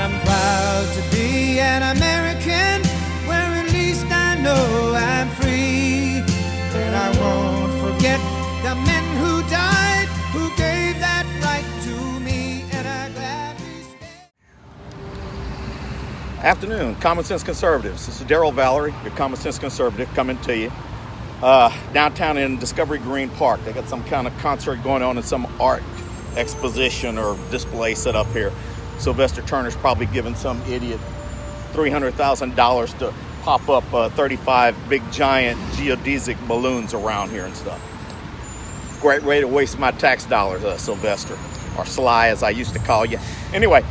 I'm proud to be an American, where at least I know I'm free. And I won't forget the men who died, who gave that right to me, and I gladly stay. Afternoon, Common Sense Conservatives. This is Daryl Valerie, your Common Sense Conservative, coming to you. Downtown in Discovery Green Park. They got some kind of concert going on and some art exposition or display set up here. Sylvester Turner's probably giving some idiot $300,000 to pop up 35 big giant geodesic balloons around here and stuff. Great way to waste my tax dollars, Sylvester, or Sly as I used to call you. Anyway,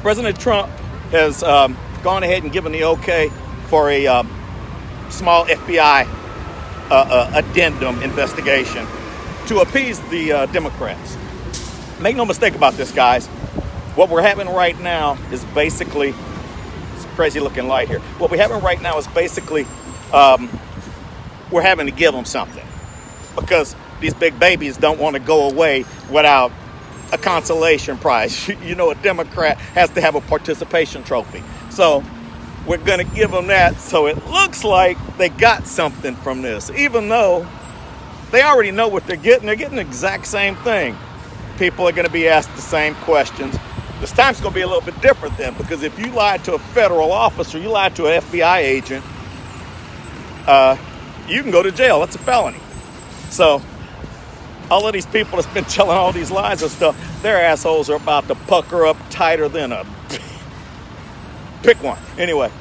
President Trump has gone ahead and given the okay for a small FBI addendum investigation to appease the Democrats. Make no mistake about this, guys. What we're having right now is basically, it's a crazy looking light here. What we're having right now is basically, we're having to give them something, because these big babies don't want to go away without a consolation prize. You know, a Democrat has to have a participation trophy. So we're going to give them that, so it looks like they got something from this, even though they already know what they're getting. They're getting the exact same thing. People are going to be asked the same questions. This time's going to be a little bit different then, because if you lied to a federal officer, you lied to an FBI agent, you can go to jail. That's a felony. So all of these people that's been telling all these lies and stuff, their assholes are about to pucker up tighter than a... Pick one. Anyway,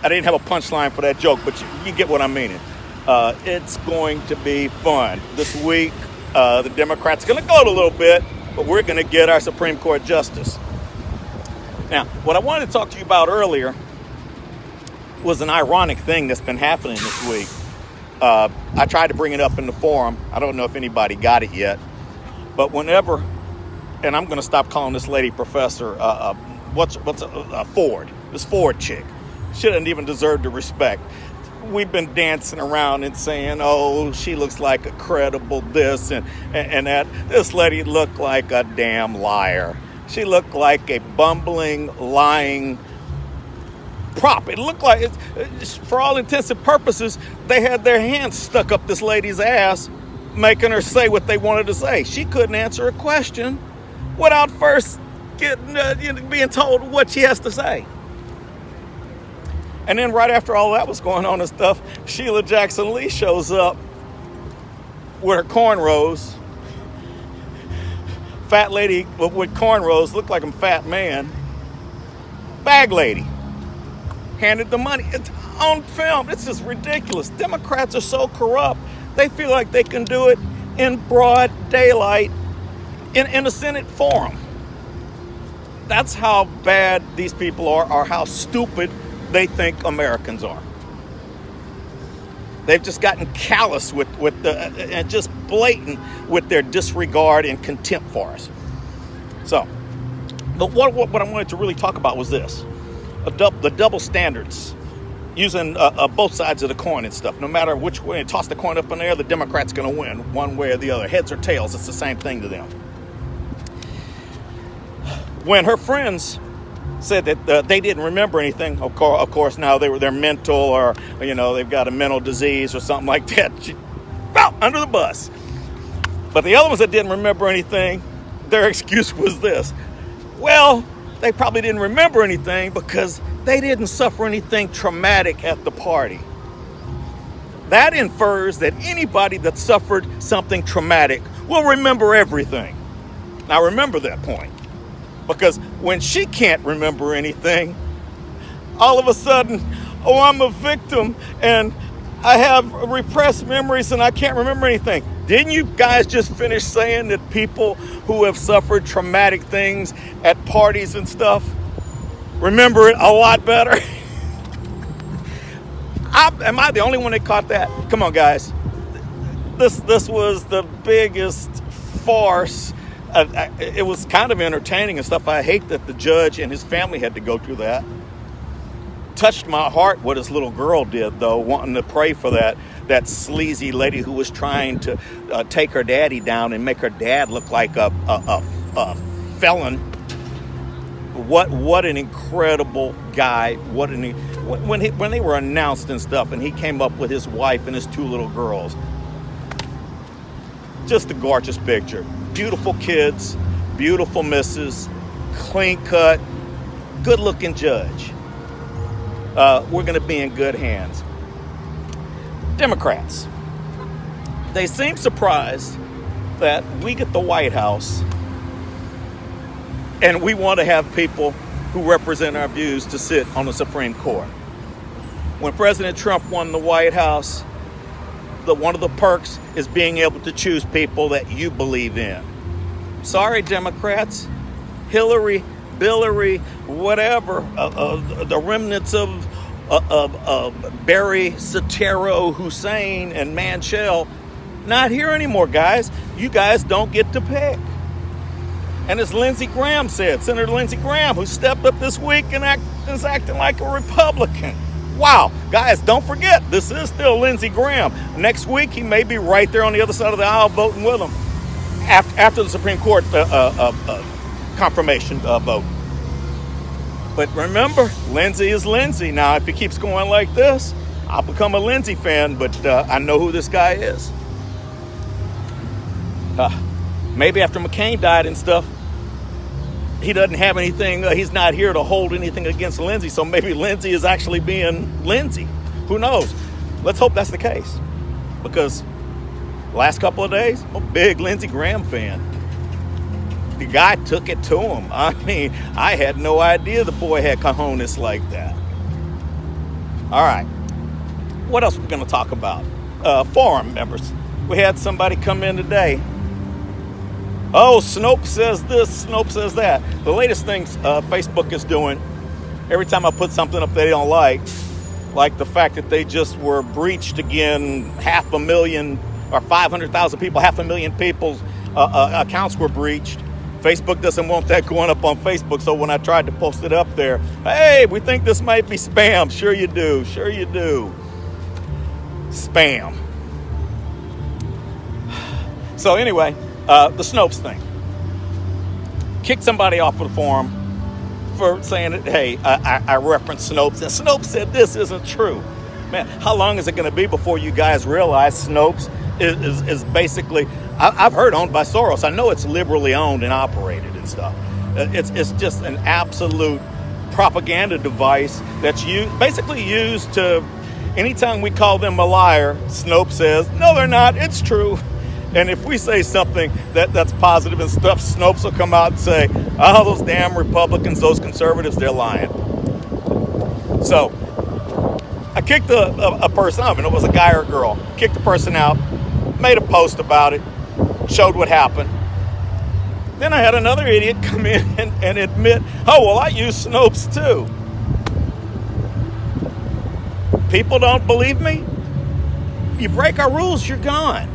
I didn't have a punchline for that joke, but you get what I'm meaning. It's going to be fun. This week, the Democrats are going to gloat a little bit, but we're going to get our Supreme Court justice. Now, what I wanted to talk to you about earlier was an ironic thing that's been happening this week. I tried to bring it up in the forum. I don't know if anybody got it yet. But whenever, and I'm going to stop calling this lady Professor, what's a Ford? This Ford chick. She doesn't even deserve the respect. We've been dancing around and saying, oh, she looks like a credible this and that. This lady looked like a damn liar. She looked like a bumbling, lying prop. It looked like, for all intents and purposes, they had their hands stuck up this lady's ass, making her say what they wanted to say. She couldn't answer a question without first being told what she has to say. And then right after all that was going on and stuff, Sheila Jackson Lee shows up with her cornrows. Fat lady with cornrows, looked like a fat man. Bag lady. Handed the money. It's on film. It's just ridiculous. Democrats are so corrupt. They feel like they can do it in broad daylight in a Senate forum. That's how bad these people are, or how stupid they think Americans are. They've just gotten callous with and just blatant with their disregard and contempt for us. So, but what I wanted to really talk about was this: the double standards, using both sides of the coin and stuff. No matter which way, toss the coin up in the air, the Democrat's going to win one way or the other. Heads or tails, it's the same thing to them. When her friends said that they didn't remember anything, of course now they're mental, or they've got a mental disease or something like that, she fell under the bus. But the other ones that didn't remember anything, their excuse was this: well, they probably didn't remember anything because they didn't suffer anything traumatic at the party. That infers that anybody that suffered something traumatic will remember everything. Now remember that point. Because when she can't remember anything, all of a sudden, oh, I'm a victim and I have repressed memories and I can't remember anything. Didn't you guys just finish saying that people who have suffered traumatic things at parties and stuff remember it a lot better? Am I the only one that caught that? Come on, guys. This was the biggest farce. It was kind of entertaining and stuff. I hate that the judge and his family had to go through that. Touched my heart what his little girl did, though, wanting to pray for that sleazy lady who was trying to take her daddy down and make her dad look like a felon What an incredible guy. When they were announced and stuff, and he came up with his wife and his 2 little girls. Just a gorgeous picture. Beautiful kids, beautiful missus, clean cut, good looking judge. We're going to be in good hands. Democrats. They seem surprised that we get the White House and we want to have people who represent our views to sit on the Supreme Court. When President Trump won the White House, one of the perks is being able to choose people that you believe in. Sorry, Democrats. Hillary, Billary, whatever, the remnants of Barry, Soetoro, Hussein, and Manchel, not here anymore, guys. You guys don't get to pick. And as Lindsey Graham said, Senator Lindsey Graham, who stepped up this week and is acting like a Republican. Wow, guys, don't forget, this is still Lindsey Graham. Next week, he may be right there on the other side of the aisle voting with him after the Supreme Court confirmation vote. But remember, Lindsey is Lindsey. Now, if he keeps going like this, I'll become a Lindsey fan, but I know who this guy is. Maybe after McCain died and stuff, he doesn't have anything, he's not here to hold anything against Lindsey, so maybe Lindsey is actually being Lindsey. Who knows? Let's hope that's the case. Because last couple of days, I'm a big Lindsey Graham fan. The guy took it to him. I mean, I had no idea the boy had cojones like that. All right. What else are we going to talk about? Forum members. We had somebody come in today. Oh, Snopes says this, Snopes says that. The latest things Facebook is doing, every time I put something up they don't like the fact that they just were breached again, 500,000 or 500,000 people, 500,000 people's accounts were breached. Facebook doesn't want that going up on Facebook, so when I tried to post it up there, hey, we think this might be spam. Sure you do, sure you do. Spam. So anyway, the Snopes thing. Kicked somebody off of the forum for saying that, hey, I referenced Snopes, and Snopes said this isn't true. Man, how long is it going to be before you guys realize Snopes is basically, I've heard owned by Soros. I know it's liberally owned and operated and stuff. It's just an absolute propaganda device that's basically used to, anytime we call them a liar, Snopes says, no, they're not, it's true. And if we say something that's positive and stuff, Snopes will come out and say, oh, those damn Republicans, those conservatives, they're lying. So I kicked a person out, and it was a guy or a girl. Kicked the person out, made a post about it, showed what happened. Then I had another idiot come in and admit, oh, well, I use Snopes too. People don't believe me? You break our rules, you're gone.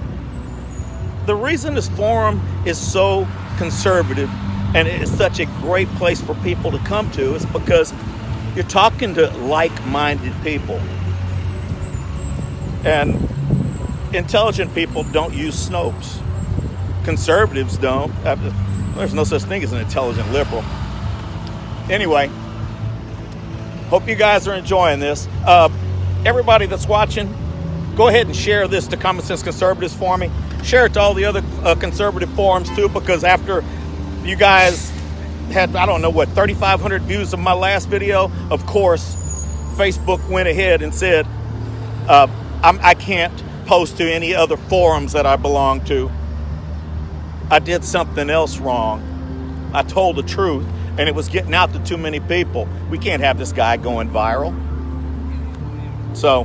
The reason this forum is so conservative and it is such a great place for people to come to is because you're talking to like-minded people. And intelligent people don't use Snopes. Conservatives don't. There's no such thing as an intelligent liberal. Anyway, hope you guys are enjoying this. Everybody that's watching, go ahead and share this to Common Sense Conservatives for me. Share it to all the other conservative forums too, because after you guys had, 3,500 views of my last video, of course, Facebook went ahead and said, I can't post to any other forums that I belong to. I did something else wrong. I told the truth, and it was getting out to too many people. We can't have this guy going viral. So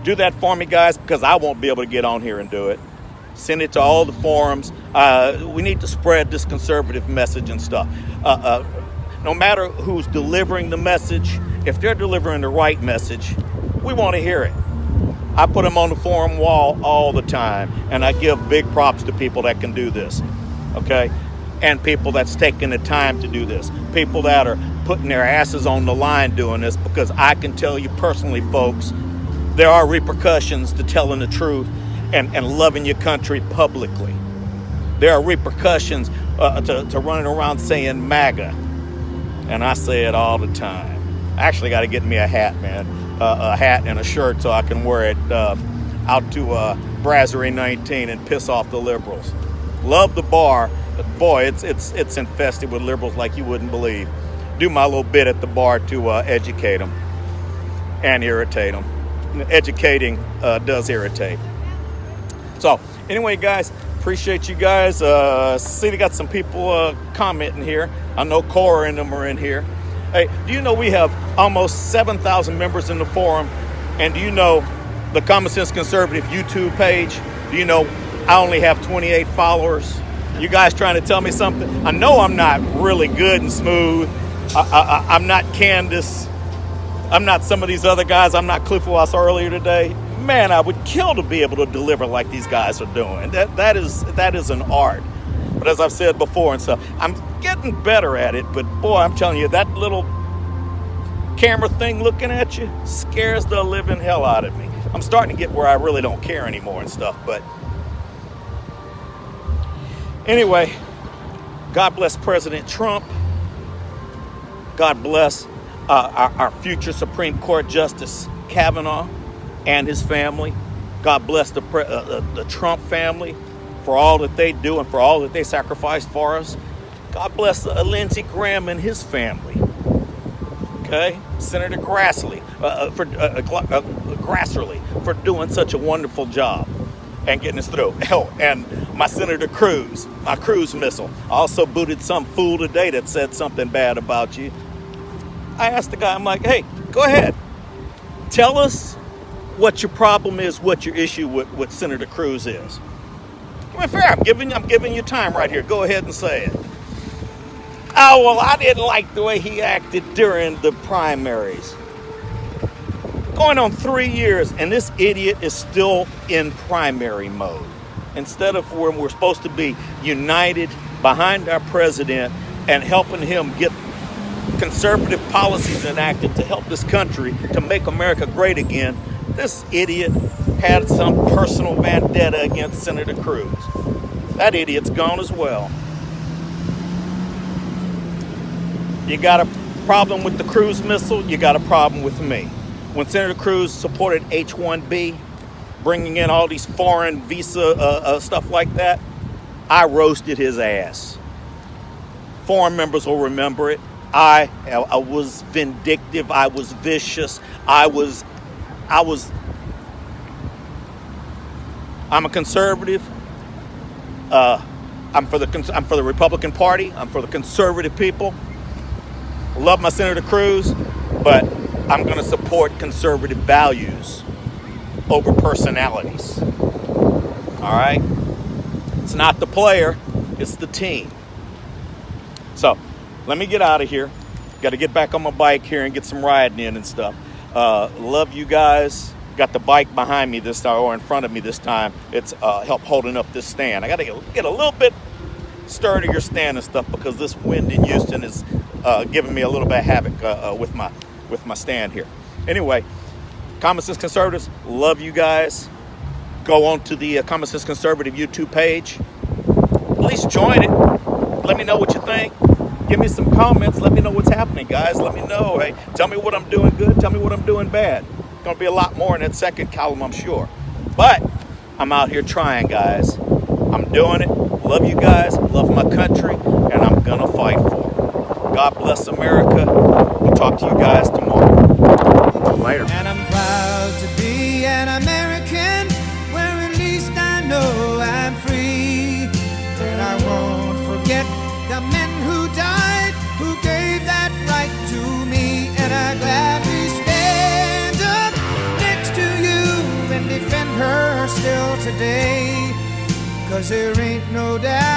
do that for me, guys, because I won't be able to get on here and do it. Send it to all the forums. We need to spread this conservative message and stuff. No matter who's delivering the message, if they're delivering the right message, we want to hear it. I put them on the forum wall all the time, and I give big props to people that can do this, okay? And people that's taking the time to do this. People that are putting their asses on the line doing this, because I can tell you personally, folks, there are repercussions to telling the truth and loving your country publicly. There are repercussions to running around saying MAGA. and I say it all the time. I actually got to get me a hat, man. A hat and a shirt so I can wear it out to Brasserie 19 and piss off the liberals. Love the bar, but boy, it's infested with liberals like you wouldn't believe. Do my little bit at the bar to educate them and irritate them. Educating does irritate. So anyway, guys, appreciate you guys. See, they got some people commenting here. I know Cora and them are in here. Hey, do you know we have almost 7,000 members in the forum? And do you know the Common Sense Conservative YouTube page? Do you know I only have 28 followers? You guys trying to tell me something? I know I'm not really good and smooth. I'm not Candace. I'm not some of these other guys. I'm not Cliff Ross earlier today. Man, I would kill to be able to deliver like these guys are doing. That is an art. But as I've said before and stuff, I'm getting better at it. But boy, I'm telling you, that little camera thing looking at you scares the living hell out of me. I'm starting to get where I really don't care anymore and stuff. But anyway, God bless President Trump. God bless our future Supreme Court Justice Kavanaugh and his family. God bless the Trump family for all that they do and for all that they sacrifice for us. God bless Lindsey Graham and his family. Okay, Senator Grassley for doing such a wonderful job and getting us through. Oh, and my Senator Cruz, my cruise missile. I also booted some fool today that said something bad about you. I asked the guy, I'm like, hey, go ahead. Tell us what your problem is, what your issue with Senator Cruz is. I mean, fair, I'm giving you time right here. Go ahead and say it. Oh, well, I didn't like the way he acted during the primaries. Going on 3 years, and this idiot is still in primary mode. Instead of when we're supposed to be united behind our president and helping him get conservative policies enacted to help this country, to make America great again, this idiot had some personal vendetta against Senator Cruz. That idiot's gone as well. You got a problem with the cruise missile, you got a problem with me. When Senator Cruz supported H-1B, bringing in all these foreign visa stuff like that, I roasted his ass. Foreign members will remember it. I was vindictive. I was vicious. I'm a conservative. I'm for the Republican Party. I'm for the conservative people. Love my Senator Cruz, but I'm going to support conservative values over personalities. All right? It's not the player, it's the team. So, let me get out of here. Got to get back on my bike here and get some riding in and stuff. Love you guys. Got the bike behind me this time, or in front of me this time. It's help holding up this stand. I got to get a little bit sturdier stand and stuff because this wind in Houston is giving me a little bit of havoc with my stand here. Anyway, Common Sense Conservatives, love you guys. Go on to the Common Sense Conservative YouTube page. At least join it. Let me know what you think. Give me some comments. Let me know what's happening, guys. Let me know. Hey, tell me what I'm doing good. Tell me what I'm doing bad. Going to be a lot more in that second column, I'm sure. But I'm out here trying, guys. I'm doing it. Love you guys. Love my country. And I'm going to fight for it. God bless America. We'll talk to you guys tomorrow. Later. And I'm proud to be an American, where at least I know I'm free. And I won't forget the men who died, who gave that right to me. And I gladly stand up next to you and defend her still today. 'Cause there ain't no doubt